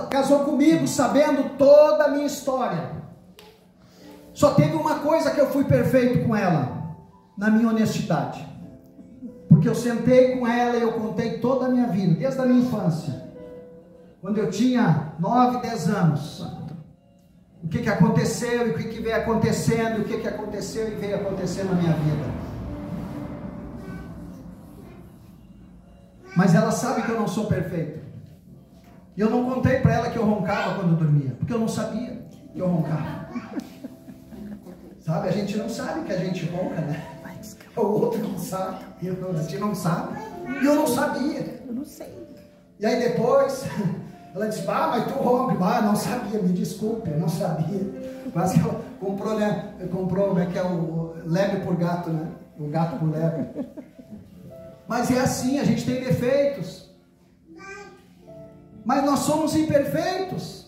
casou comigo sabendo toda a minha história. Só teve uma coisa que eu fui perfeito com ela, na minha honestidade. Porque eu sentei com ela e eu contei toda a minha vida, desde a minha infância. Quando eu tinha 9, 10 anos. O que aconteceu e o que veio acontecendo, e o que aconteceu e veio acontecendo na minha vida. Mas ela sabe que eu não sou perfeito. E eu não contei para ela que eu roncava quando eu dormia, porque eu não sabia que eu roncava. Sabe, a gente não sabe que a gente ronca, né? O outro não sabe, a gente não sabe. E eu não sabia. Eu não sei. E aí depois, ela disse, mas tu ronca. Não sabia, me desculpe, eu não sabia. Mas ela comprou, né? Comprou, como é que é o lebre por gato, né? O gato por lebre. Mas é assim, a gente tem defeitos. Mas nós somos imperfeitos.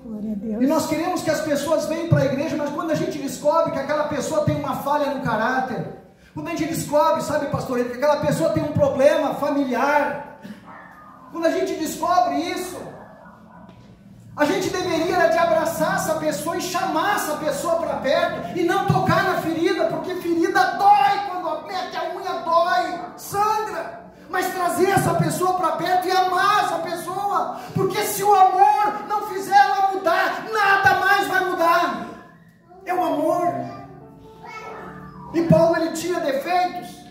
Glória a Deus. E nós queremos que as pessoas venham para a igreja, mas quando a gente descobre que aquela pessoa tem uma falha no caráter, quando a gente descobre, sabe, pastor, que aquela pessoa tem um problema familiar, quando a gente descobre isso, a gente deveria de abraçar essa pessoa e chamar essa pessoa para perto e não tocar na ferida, porque ferida dói, quando mete a unha dói, sangra. Mas trazer essa pessoa para perto e amar essa pessoa, porque se o amor não fizer ela mudar, nada mais vai mudar. É o amor. E Paulo, ele tinha defeitos.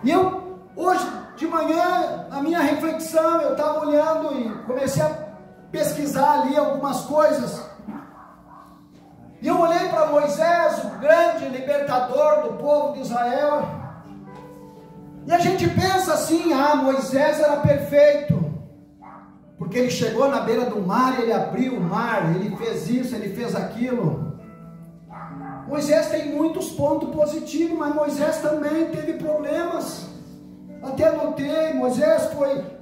E eu, hoje de manhã, na minha reflexão, eu estava olhando e comecei a pesquisar ali algumas coisas. E eu olhei para Moisés, o grande libertador do povo de Israel. E a gente pensa assim, Moisés era perfeito, porque ele chegou na beira do mar, ele abriu o mar, ele fez isso, ele fez aquilo. Moisés tem muitos pontos positivos, mas Moisés também teve problemas. Até anotei, Moisés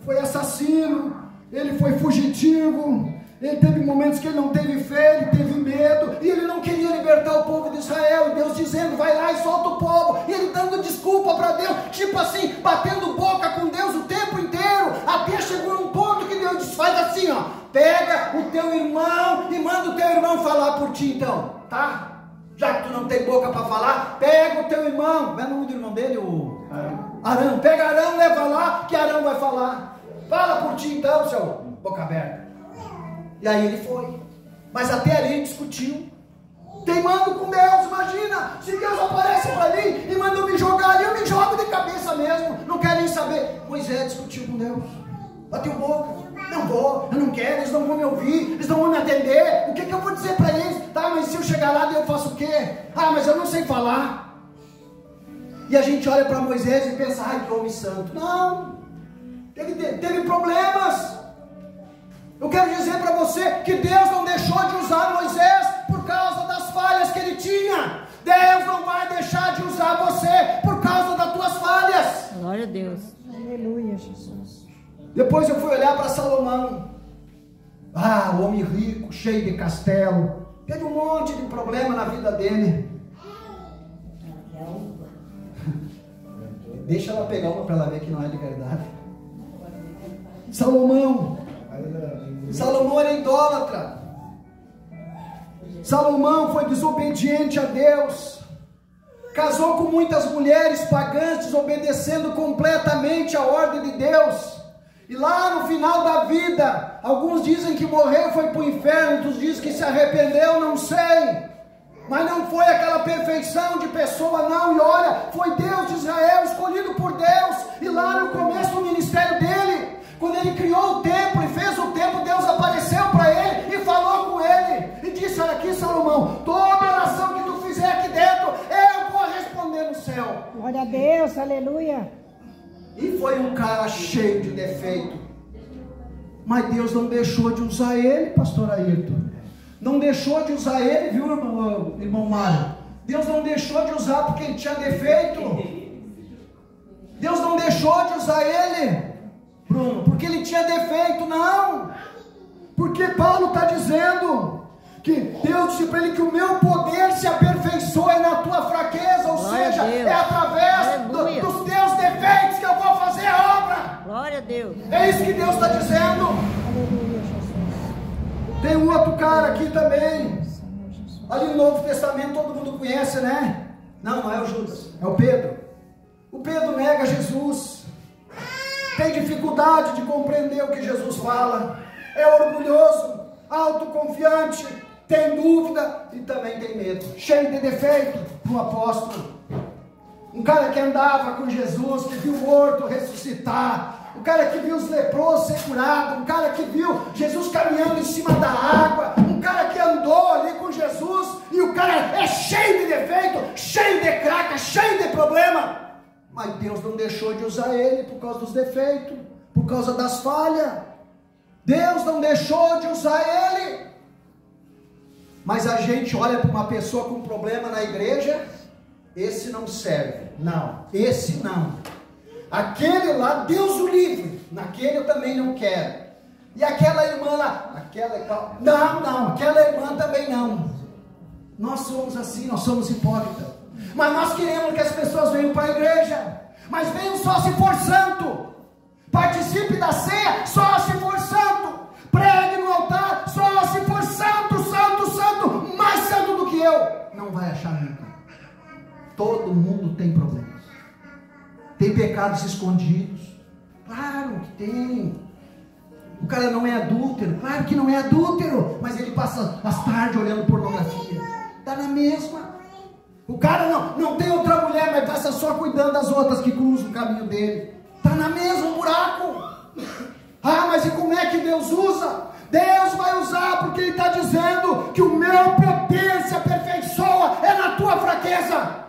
foi assassino, ele foi fugitivo, ele teve momentos que ele não teve fé, ele teve medo, e ele não queria libertar o povo de Israel, e Deus dizendo, vai lá e solta o povo, e ele dando desculpa para Deus, tipo assim, batendo boca com Deus o tempo inteiro, até chegou num ponto que Deus diz, faz assim, pega o teu irmão, e manda o teu irmão falar por ti então, tá? Já que tu não tem boca para falar, pega o teu irmão, como é o nome do irmão dele? Arão, pega Arão, leva lá, que Arão vai falar, fala por ti então, seu boca aberta. E aí ele foi, mas até ali ele discutiu, teimando com Deus. Imagina, se Deus aparece para mim e manda eu me jogar ali, eu me jogo de cabeça mesmo, não quero nem saber. Moisés discutiu com Deus, bateu boca, não vou, eu não quero, eles não vão me ouvir, eles não vão me atender, o que eu vou dizer para eles? Tá, mas se eu chegar lá, eu faço o quê? Mas eu não sei falar. E a gente olha para Moisés e pensa, que homem santo. Não, teve problemas. Eu quero dizer para você que Deus não deixou de usar Moisés por causa das falhas que ele tinha. Deus não vai deixar de usar você por causa das tuas falhas. Glória a Deus. Aleluia, Jesus. Depois eu fui olhar para Salomão. O homem rico, cheio de castelo. Teve um monte de problema na vida dele. Deixa ela pegar uma para ela ver que não é de verdade. Salomão era idólatra. Salomão foi desobediente a Deus. Casou com muitas mulheres pagãs, desobedecendo completamente a ordem de Deus. E lá no final da vida, alguns dizem que morreu, foi para o inferno, outros dizem que se arrependeu, não sei. Mas não foi aquela perfeição de pessoa, não. E olha, foi Deus de Israel, escolhido por Deus. E lá no começo do ministério dele, quando ele criou o templo e fez o templo, Deus apareceu para ele e falou com ele. E disse, olha aqui, Salomão, toda oração que tu fizer aqui dentro, eu vou responder no céu. Glória a Deus, aleluia. E foi um cara cheio de defeito. Mas Deus não deixou de usar ele, pastor Ayrton. Não deixou de usar ele, viu, irmão Mário? Deus não deixou de usar porque ele tinha defeito. Deus não deixou de usar ele, Bruno, porque ele tinha defeito, não. Porque Paulo está dizendo que Deus disse para ele que o meu poder se aperfeiçoe na tua fraqueza, ou seja, é através dos teus defeitos que eu vou fazer a obra. Glória a Deus. É isso que Deus está dizendo. um outro cara aqui também, ali no Novo Testamento, todo mundo conhece, né? Não é o Judas, é o Pedro. O Pedro nega Jesus, tem dificuldade de compreender o que Jesus fala, é orgulhoso, autoconfiante, tem dúvida e também tem medo, cheio de defeito no apóstolo. Um cara que andava com Jesus, que viu o morto ressuscitar, um cara que viu os leprosos ser curados, um cara que viu Jesus caminhando em cima da água, um cara que andou ali com Jesus, e o cara é cheio de defeito, cheio de craca, cheio de problema, mas Deus não deixou de usar ele por causa dos defeitos, por causa das falhas. Deus não deixou de usar ele. Mas a gente olha para uma pessoa com problema na igreja, esse não serve, não, esse não, aquele lá, Deus o livre, naquele eu também não quero, e aquela irmã lá, não, aquela irmã também não. Nós somos assim, nós somos hipócritas, mas nós queremos que as pessoas venham para a igreja, mas venham só se for santo, participe da ceia só se for santo, pregue no altar só se for santo, mais santo do que eu, não vai achar nunca. Todo mundo tem problemas, tem pecados escondidos, claro que tem. O cara não é adúltero, claro que não é adúltero, mas ele passa as tardes olhando pornografia, está na mesma. O cara não tem outra mulher, mas passa só cuidando das outras que cruzam o caminho dele, está na mesma buraco. Ah, mas e como é que Deus usa? Deus vai usar porque Ele está dizendo que o meu poder se aperfeiçoa é na tua fraqueza.